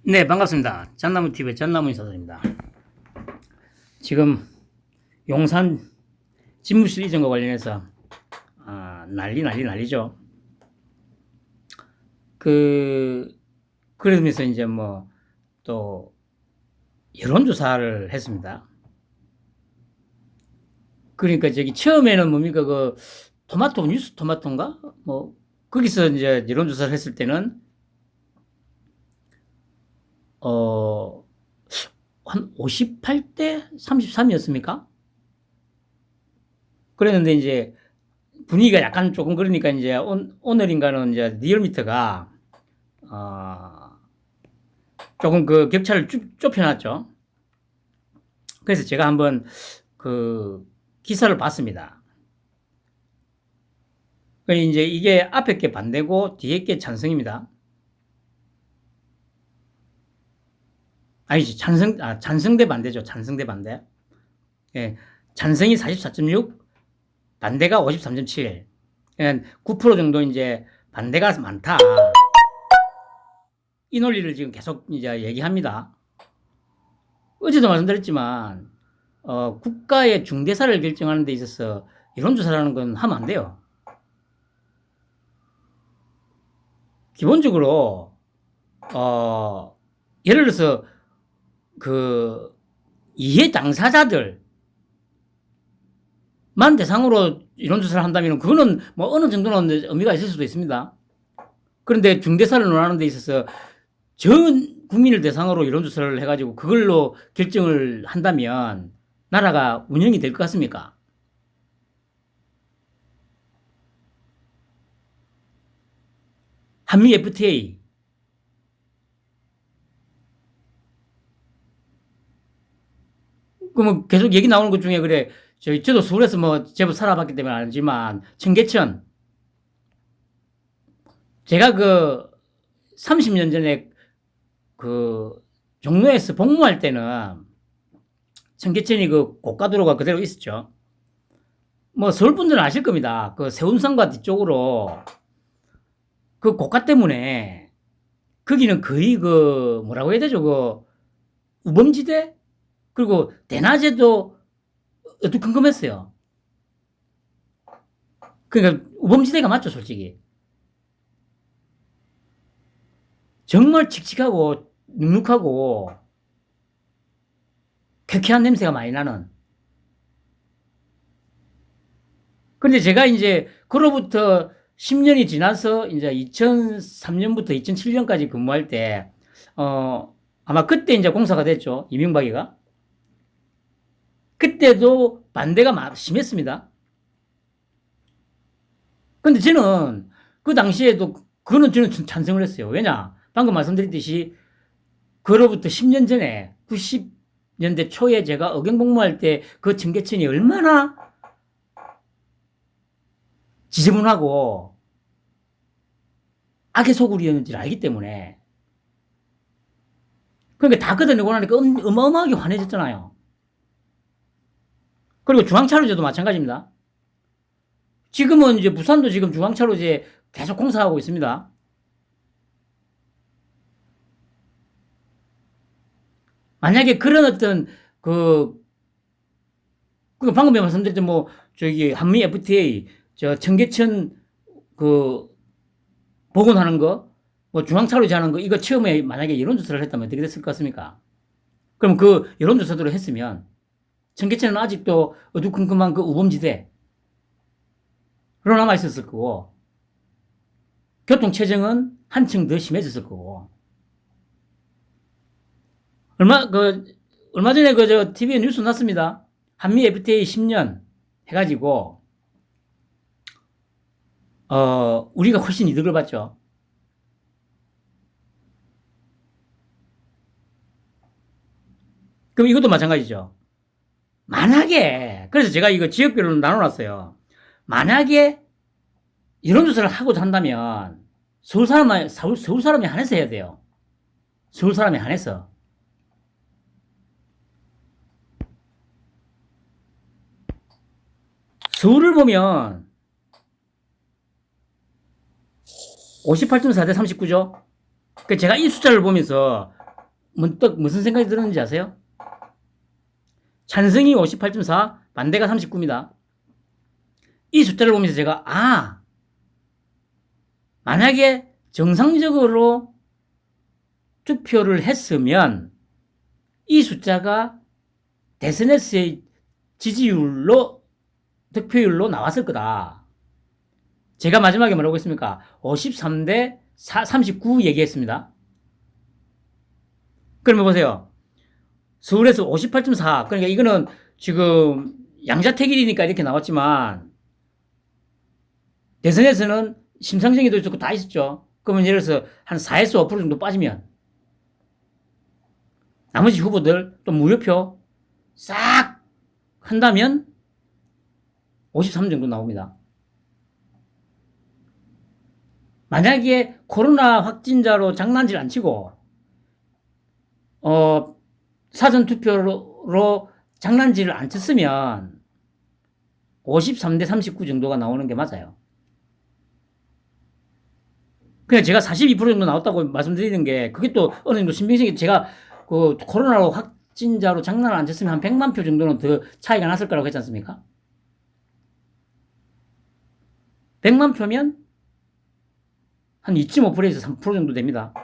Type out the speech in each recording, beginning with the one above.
네, 반갑습니다. 잣나무TV의 잣나무 인사드립니다. 지금 용산 집무실 이전과 관련해서 난리죠. 그러면서 이제 뭐 또 여론조사를 했습니다. 그러니까 저기 처음에는 뭡니까 뉴스 토마토인가 뭐 거기서 이제 여론조사를 했을 때는 한 58대 33이었습니까? 그랬는데 이제 분위기가 약간 조금 그러니까 이제 오늘인가는 이제 리얼미터가 조금 그 격차를 좁혀놨죠. 그래서 제가 한번 그 기사를 봤습니다. 이제 이게 앞에 게 반대고 뒤에 게 찬성입니다. 아니지, 찬성 대 반대죠. 찬성 대 반대. 예, 찬성이 44.6, 반대가 53.7. 9% 정도 이제 반대가 많다. 이 논리를 지금 계속 이제 얘기합니다. 어제도 말씀드렸지만, 국가의 중대사를 결정하는 데 있어서 여론조사라는 건 하면 안 돼요. 기본적으로, 예를 들어서, 이해 당사자들만 대상으로 여론조사를 한다면, 그거는 뭐 어느 정도는 의미가 있을 수도 있습니다. 그런데 중대사를 논하는 데 있어서 전 국민을 대상으로 여론조사를 해가지고 그걸로 결정을 한다면 나라가 운영이 될 것 같습니까? 한미 FTA. 그러면 계속 얘기 나오는 것 중에 그래, 저도 서울에서 뭐 제법 살아봤기 때문에 알지만, 청계천. 제가 30년 전에 종로에서 복무할 때는 청계천이 고가도로가 그대로 있었죠. 뭐 서울 분들은 아실 겁니다. 세운상과 뒤쪽으로 고가 때문에 거기는 거의 뭐라고 해야 되죠? 우범지대? 그리고 대낮에도 어두컴컴했어요. 그러니까 우범지대가 맞죠, 솔직히. 정말 칙칙하고 눅눅하고 쾌쾌한 냄새가 많이 나는. 그런데 제가 이제 그로부터 10년이 지나서 이제 2003년부터 2007년까지 근무할 때, 아마 그때 이제 공사가 됐죠. 이명박이가. 그때도 반대가 심했습니다. 근데 저는 그 당시에도 그거는 저는 찬성을 했어요. 왜냐? 방금 말씀드렸듯이 그로부터 10년 전에 90년대 초에 제가 의경복무할 때 그 청계천이 얼마나 지저분하고 악의 소굴이었는지를 알기 때문에. 그러니까 다 걷어내고 나니까 어마어마하게 환해졌잖아요. 그리고 중앙차로제도 마찬가지입니다. 지금은 이제 부산도 지금 중앙차로제 계속 공사하고 있습니다. 만약에 그런 어떤 방금 말씀드렸던 한미 FTA, 청계천 복원하는 거, 중앙차로제 하는 거, 이거 처음에 만약에 여론조사를 했다면 어떻게 됐을 것 같습니까? 그럼 여론조사대로 했으면 청계천은 아직도 어두컴컴한 우범지대로 남아 있었을 거고, 교통체증은 한층 더 심해졌을 거고. 얼마 전에 TV에 뉴스 났습니다. 한미 FTA 10년 해가지고, 우리가 훨씬 이득을 봤죠. 그럼 이것도 마찬가지죠. 만약에, 그래서 제가 이거 지역별로 나눠놨어요. 만약에 여론조사를 하고자 한다면 서울 사람이 한해서 해야 돼요. 서울 사람이 한해서. 서울을 보면 58.4대 39죠. 제가 이 숫자를 보면서 문득 무슨 생각이 들었는지 아세요? 찬성이 58.4, 반대가 39입니다. 이 숫자를 보면서 제가 만약에 정상적으로 투표를 했으면 이 숫자가 대선에서의 지지율로 득표율로 나왔을 거다. 제가 마지막에 뭐라고 했습니까? 53대 39 얘기했습니다. 그러면 보세요. 서울에서 58.4. 그러니까 이거는 지금 양자택일이니까 이렇게 나왔지만 대선에서는 심상정의도 있었고 다 있었죠. 그러면 예를 들어서 한 4에서 5% 정도 빠지면 나머지 후보들 또 무효표 싹 한다면 53 정도 나옵니다. 만약에 코로나 확진자로 장난질 안 치고 사전투표로 장난질을 안 쳤으면 53대 39 정도가 나오는 게 맞아요. 그냥 제가 42% 정도 나왔다고 말씀드리는 게 그게 또 어느 정도 신빙성이 제가 그 코로나로 확진자로 장난을 안 쳤으면 한 100만 표 정도는 더 차이가 났을 거라고 했지 않습니까? 100만 표면 한 2.5%에서 3% 정도 됩니다.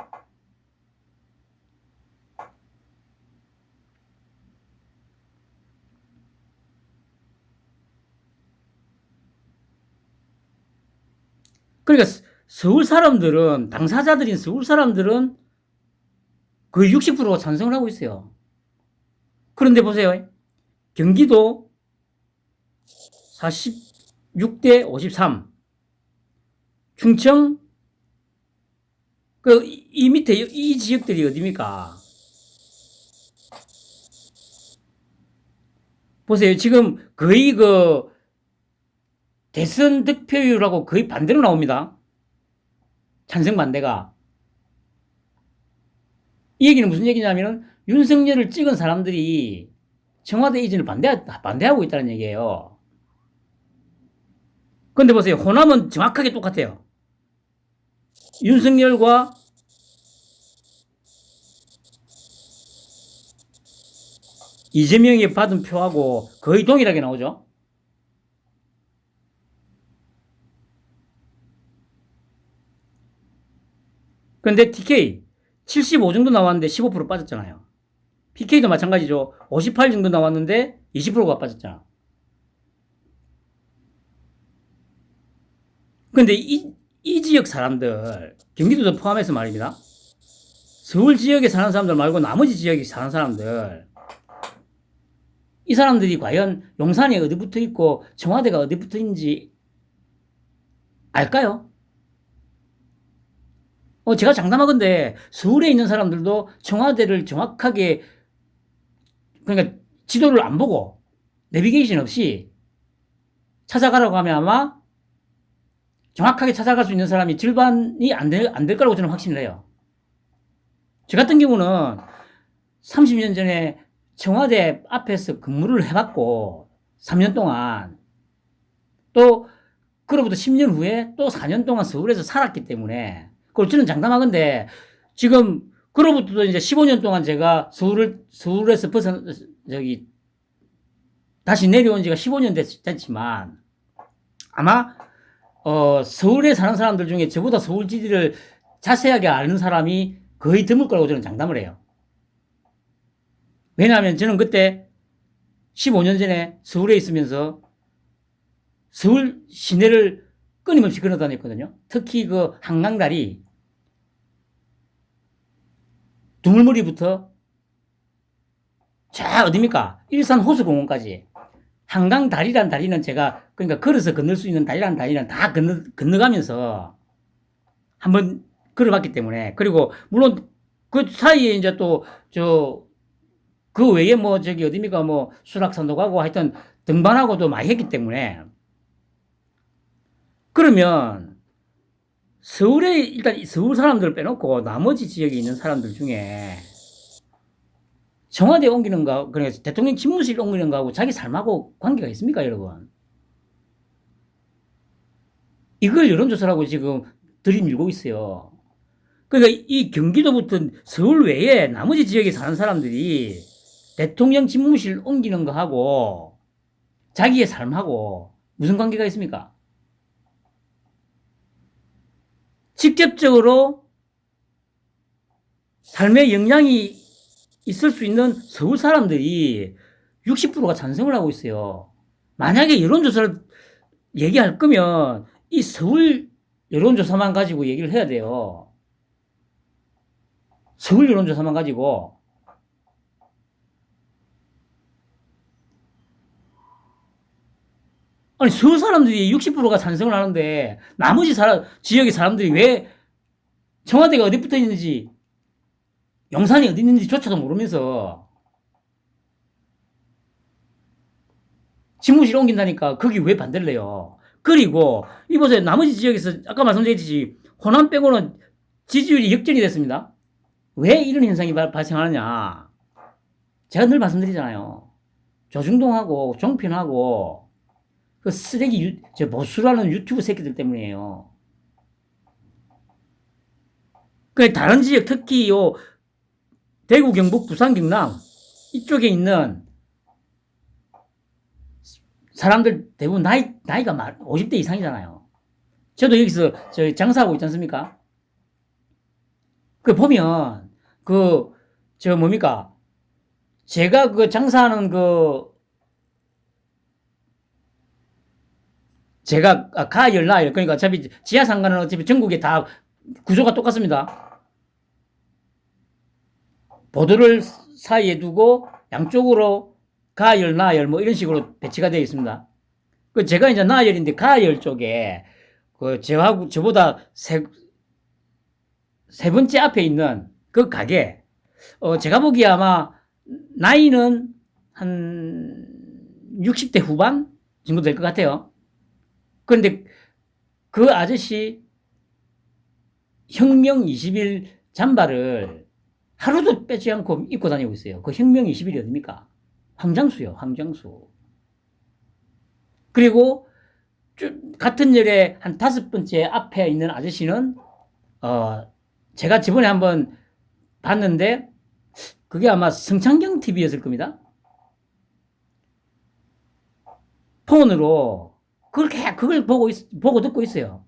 그러니까 서울 사람들은, 당사자들인 서울 사람들은 거의 60%가 찬성을 하고 있어요. 그런데 보세요. 경기도 46대 53. 충청, 이 밑에 이 지역들이 어디입니까? 보세요. 지금 거의 대선 득표율하고 거의 반대로 나옵니다. 찬성 반대가. 이 얘기는 무슨 얘기냐면은 윤석열을 찍은 사람들이 청와대 이전을 반대하고 있다는 얘기예요. 근데 보세요. 호남은 정확하게 똑같아요. 윤석열과 이재명이 받은 표하고 거의 동일하게 나오죠. 근데 TK 75 정도 나왔는데 15% 빠졌잖아요. PK도 마찬가지죠. 58 정도 나왔는데 20%가 빠졌잖아. 근데 이 지역 사람들, 경기도도 포함해서 말입니다. 서울 지역에 사는 사람들 말고 나머지 지역에 사는 사람들, 이 사람들이 과연 용산이 어디 붙어 있고 청와대가 어디 붙어 있는지 알까요? 제가 장담하건대 서울에 있는 사람들도 청와대를 정확하게, 그러니까 지도를 안 보고 내비게이션 없이 찾아가라고 하면 아마 정확하게 찾아갈 수 있는 사람이 절반이 안 될 거라고 저는 확신을 해요. 저 같은 경우는 30년 전에 청와대 앞에서 근무를 해봤고 3년 동안, 또 그로부터 10년 후에 또 4년 동안 서울에서 살았기 때문에, 그걸 저는 장담하건데 지금 그로부터 이제 15년 동안 제가 서울에서 다시 내려온 지가 15년 됐지만 아마 서울에 사는 사람들 중에 저보다 서울 지리를 자세하게 아는 사람이 거의 드물 거라고 저는 장담을 해요. 왜냐하면 저는 그때 15년 전에 서울에 있으면서 서울 시내를 끊임없이 걸어 다녔거든요. 특히 그 한강다리, 두물머리부터 자 어디입니까? 일산 호수공원까지 한강다리란 다리는 제가, 그러니까 걸어서 건널 수 있는 다리란 다리는 다 건너가면서 한번 걸어봤기 때문에, 그리고 물론 그 사이에 이제 또 그 외에 어디입니까? 수락산도 가고 하여튼 등반하고도 많이 했기 때문에, 그러면 서울에 일단 서울 사람들을 빼놓고 나머지 지역에 있는 사람들 중에 청와대 옮기는 거, 그러니까 대통령 집무실 옮기는 거하고 자기 삶하고 관계가 있습니까, 여러분? 이걸 여론조사라고 지금 들이밀고 있어요. 그러니까 이 경기도부터 서울 외에 나머지 지역에 사는 사람들이 대통령 집무실 옮기는 거 하고 자기의 삶하고 무슨 관계가 있습니까? 직접적으로 삶에 영향이 있을 수 있는 서울 사람들이 60%가 찬성을 하고 있어요. 만약에 여론조사를 얘기할 거면 이 서울 여론조사만 가지고 얘기를 해야 돼요. 서울 여론조사만 가지고. 아니, 서울 사람들이 60%가 찬성을 하는데 나머지 지역의 사람들이 왜 청와대가 어디 붙어 있는지, 용산이 어디 있는지조차도 모르면서 집무실 옮긴다니까 거기 왜 반대를 해요? 그리고 이보세요. 나머지 지역에서 아까 말씀드렸듯이 호남 빼고는 지지율이 역전이 됐습니다. 왜 이런 현상이 발생하느냐? 제가 늘 말씀드리잖아요. 조중동하고 종편하고 그 쓰레기 저 보수라는 유튜브 새끼들 때문이에요. 그 다른 지역 특히 요 대구, 경북, 부산, 경남 이쪽에 있는 사람들 대부분 나이가 50대 이상이잖아요. 저도 여기서 저 장사하고 있지 않습니까? 그 보면 저 뭡니까? 제가 그 장사하는 제가 가열나 그러니까 어차피 지하상가는 어차피 전국에 다 구조가 똑같습니다. 보도를 사이에 두고 양쪽으로 가열, 나열 뭐 이런 식으로 배치가 되어 있습니다. 그 제가 이제 나열인데 가열 쪽에 그 저보다 세 번째 앞에 있는 그 가게 제가 보기에 아마 나이는 한 60대 후반 정도 될 것 같아요. 그런데 그 아저씨 혁명 20일 잠바를 하루도 빼지 않고 입고 다니고 있어요. 그 혁명 20일이 어딥니까? 황장수요, 황장수. 그리고 같은 열에 한 5번째 앞에 있는 아저씨는 제가 저번에 한번 봤는데 그게 아마 성창경 TV였을 겁니다. 폰으로 그걸 보고 듣고 있어요.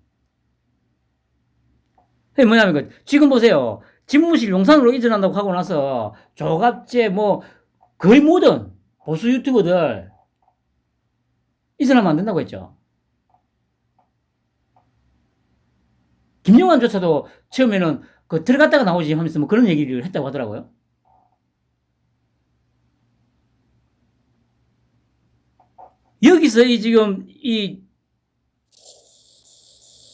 그게 뭐냐면 지금 보세요. 집무실 용산으로 이전한다고 하고 나서 조갑제 뭐 거의 모든 보수 유튜버들 이전하면 안 된다고 했죠. 김영환조차도 처음에는 들어갔다가 나오지 하면서 뭐 그런 얘기를 했다고 하더라고요. 여기서 지금 이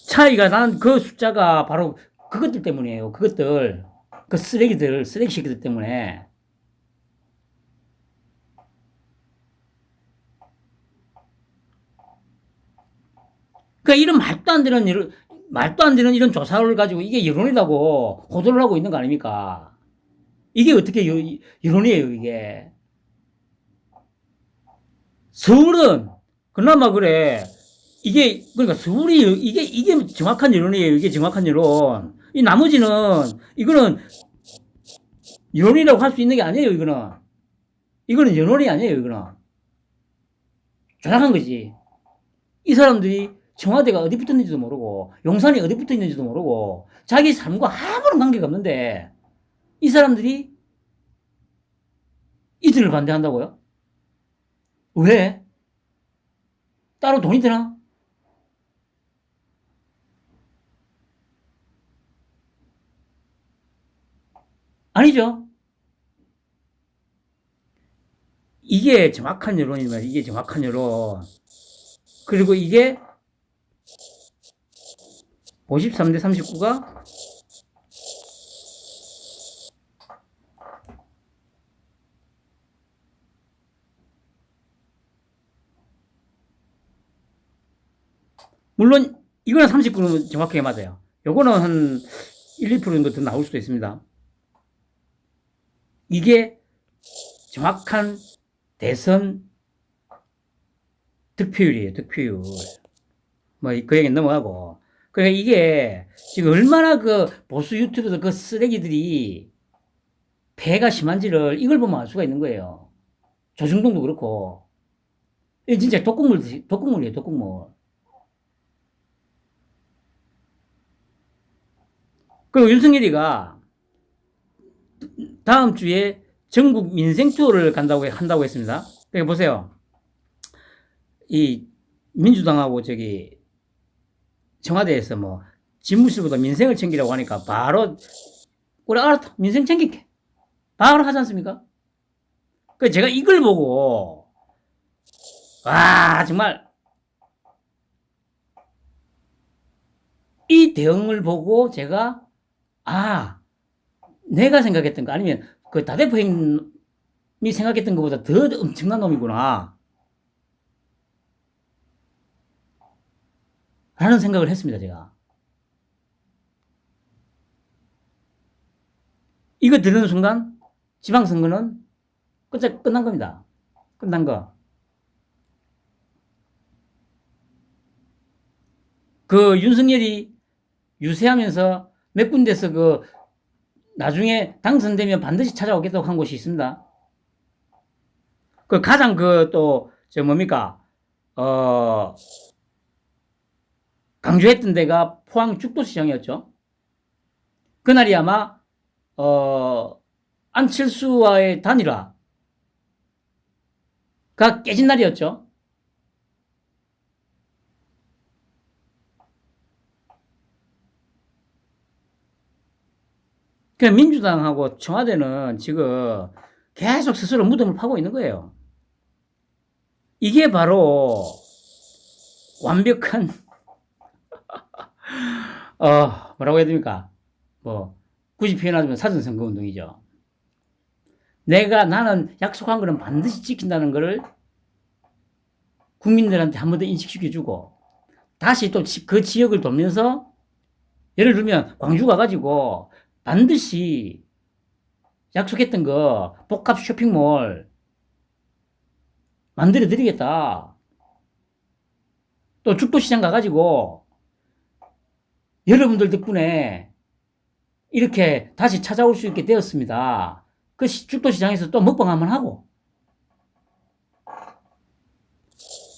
차이가 난 그 숫자가 바로 그것들 때문이에요. 그것들. 그 쓰레기 새끼들 때문에. 그러니까 이런 말도 안 되는 이런 조사를 가지고 이게 여론이라고 호도를 하고 있는 거 아닙니까? 이게 어떻게 여론이에요, 이게. 서울은 그나마 그래. 그러니까 서울이 이게 정확한 여론이에요. 이게 정확한 여론. 이 나머지는 이거는 여론이라고 할 수 있는 게 아니에요, 이거는 여론이 아니에요, 이거는. 조작한 거지. 이 사람들이 청와대가 어디 붙어 있는지도 모르고 용산이 어디 붙어 있는지도 모르고 자기 삶과 아무런 관계가 없는데 이 사람들이 이들을 반대한다고요? 왜? 따로 돈이 되나? 아니죠. 이게 정확한 여론이면 이게 정확한 여론. 그리고 이게 53대 39가 물론 이거는 39는 정확하게 맞아요. 요거는 한 1, 2% 정도 더 나올 수도 있습니다. 이게 정확한 대선 득표율이에요, 득표율. 뭐, 그 얘기는 넘어가고. 그러니까 이게 지금 얼마나 그 보수 유튜브들 그 쓰레기들이 폐가 심한지를 이걸 보면 알 수가 있는 거예요. 조중동도 그렇고. 이 진짜 독극물이에요, 독극물. 그리고 윤석열이가 다음 주에 전국 민생 투어를 한다고 했습니다. 그러니까 보세요. 이 민주당하고 저기 청와대에서 뭐 집무실보다 민생을 챙기라고 하니까 바로 그래 알았다 민생 챙길게 바로 하지 않습니까? 그 제가 이걸 보고 와 정말 이 대응을 보고 제가 아 내가 생각했던 거 아니면 그 다대포행이 생각했던 것보다 더 엄청난 놈이구나 라는 생각을 했습니다 제가. 이거 들은 순간 지방선거는 끝난 겁니다. 끝난 거. 그 윤석열이 유세하면서 몇 군데서 그 나중에 당선되면 반드시 찾아오겠다고 한 곳이 있습니다. 그 가장 그 또 저 뭡니까 강조했던 데가 포항 죽도시장이었죠. 그날이 아마 안철수와의 단일화가 깨진 날이었죠. 그 민주당하고 청와대는 지금 계속 스스로 무덤을 파고 있는 거예요. 이게 바로 완벽한 뭐라고 해야 됩니까? 뭐 굳이 표현하자면 사전선거 운동이죠. 나는 약속한 거는 반드시 지킨다는 것을 국민들한테 한 번 더 인식시켜주고 다시 또 그 지역을 돌면서 예를 들면 광주 가가지고 반드시 약속했던 거 복합 쇼핑몰 만들어 드리겠다. 또 죽도시장 가가지고 여러분들 덕분에 이렇게 다시 찾아올 수 있게 되었습니다. 그 죽도시장에서 또 먹방 한번 하고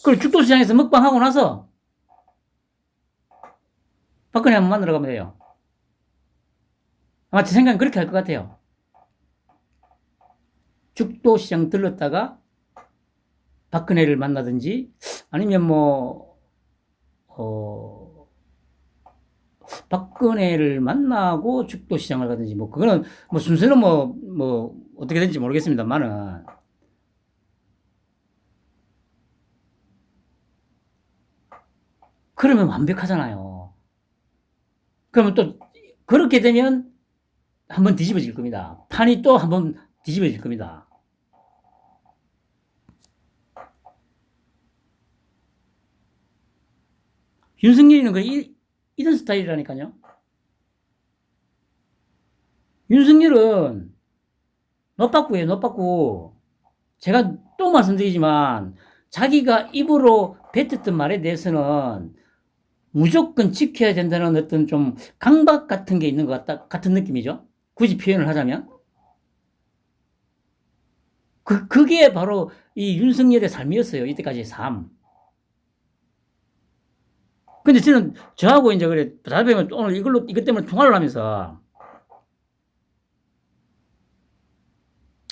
그리고 죽도시장에서 먹방하고 나서 박근혜 한번 만나러 가면 돼요. 아마 제 생각엔 그렇게 할 것 같아요. 죽도시장 들렀다가 박근혜를 만나든지 아니면 박근혜를 만나고 죽도시장을 가든지 그거는 순서는 어떻게 되는지 모르겠습니다만은 그러면 완벽하잖아요. 그러면 또 그렇게 되면 한번 뒤집어질 겁니다. 판이 또 한번 뒤집어질 겁니다. 윤석열이는 이런 스타일이라니까요. 윤석열은 노빠꾸예요, 노빠꾸. 제가 또 말씀드리지만 자기가 입으로 뱉었던 말에 대해서는 무조건 지켜야 된다는 어떤 좀 강박 같은 게 있는 것 같은 느낌이죠. 굳이 표현을 하자면. 그게 바로 이 윤석열의 삶이었어요. 이때까지의 삶. 근데 저는 저하고 이제 그래, 다배면 오늘 이것 때문에 통화를 하면서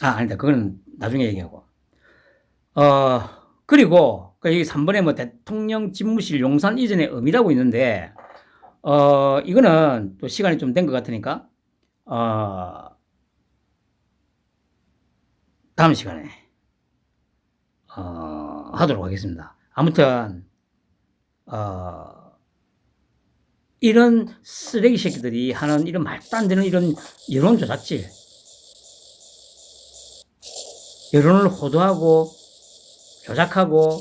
아니다. 그건 나중에 얘기하고. 그리고 여기 3번에 대통령 집무실 용산 이전의 의미라고 있는데 이거는 또 시간이 좀 된 것 같으니까 다음 시간에 하도록 하겠습니다. 아무튼 이런 쓰레기 새끼들이 하는 이런 말도 안 되는 이런 여론 조작질, 여론을 호도하고 조작하고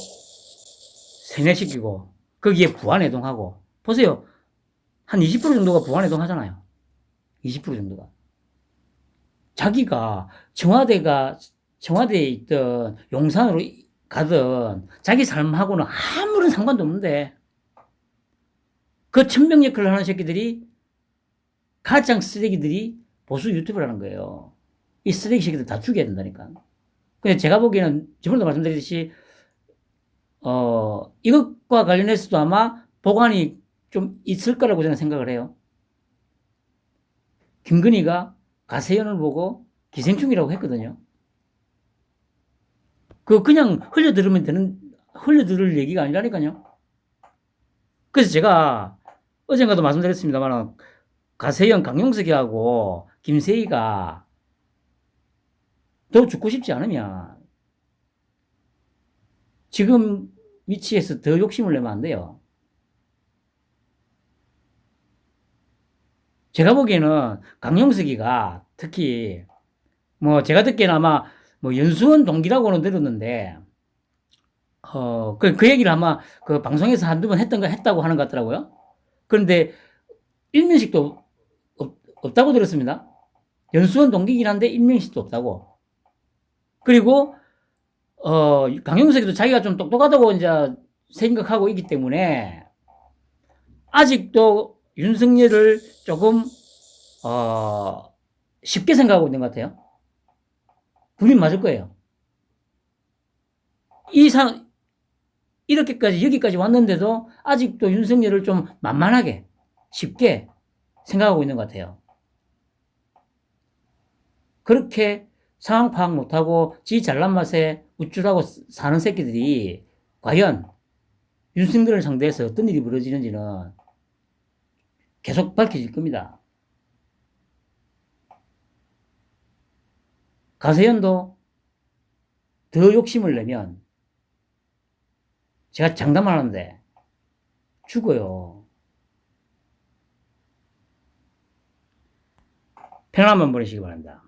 세뇌시키고 거기에 부안해동하고 보세요. 한 20% 정도가 부안해동하잖아요. 20% 정도가. 자기가 청와대에 있던 용산으로 가든 자기 삶하고는 아무런 상관도 없는데 그 천명 역할을 하는 새끼들이 가장 쓰레기들이 보수 유튜브를 하는 거예요. 이 쓰레기 새끼들 다 죽여야 된다니까. 근데 제가 보기에는 저번에도 말씀드렸듯이 이것과 관련해서도 아마 보관이 좀 있을 거라고 저는 생각을 해요. 김건희가 가세연을 보고 기생충이라고 했거든요. 그냥 흘려들을 얘기가 아니라니까요. 그래서 제가 어젠가도 말씀드렸습니다만 가세연, 강용석이하고 김세희가 더 죽고 싶지 않으면 지금 위치에서 더 욕심을 내면 안 돼요. 제가 보기에는 강용석이가 특히 뭐 제가 듣기에는 아마 뭐 연수원 동기라고는 들었는데 그 얘기를 아마 그 방송에서 한두 번 했다고 하는 것 같더라고요. 그런데 일면식도 없다고 들었습니다. 연수원 동기긴 한데 일면식도 없다고. 그리고 강용석이도 자기가 좀 똑똑하다고 이제 생각하고 있기 때문에 아직도 윤석열을 조금 쉽게 생각하고 있는 것 같아요. 분명 맞을 거예요. 이렇게까지 여기까지 왔는데도 아직도 윤석열을 좀 만만하게 쉽게 생각하고 있는 것 같아요. 그렇게 상황 파악 못하고 지 잘난 맛에 우쭐하고 사는 새끼들이 과연 윤석열을 상대해서 어떤 일이 벌어지는지는 계속 밝혀질 겁니다. 가세연도 더 욕심을 내면 제가 장담하는데 죽어요. 편안한 만 보내시기 바랍니다.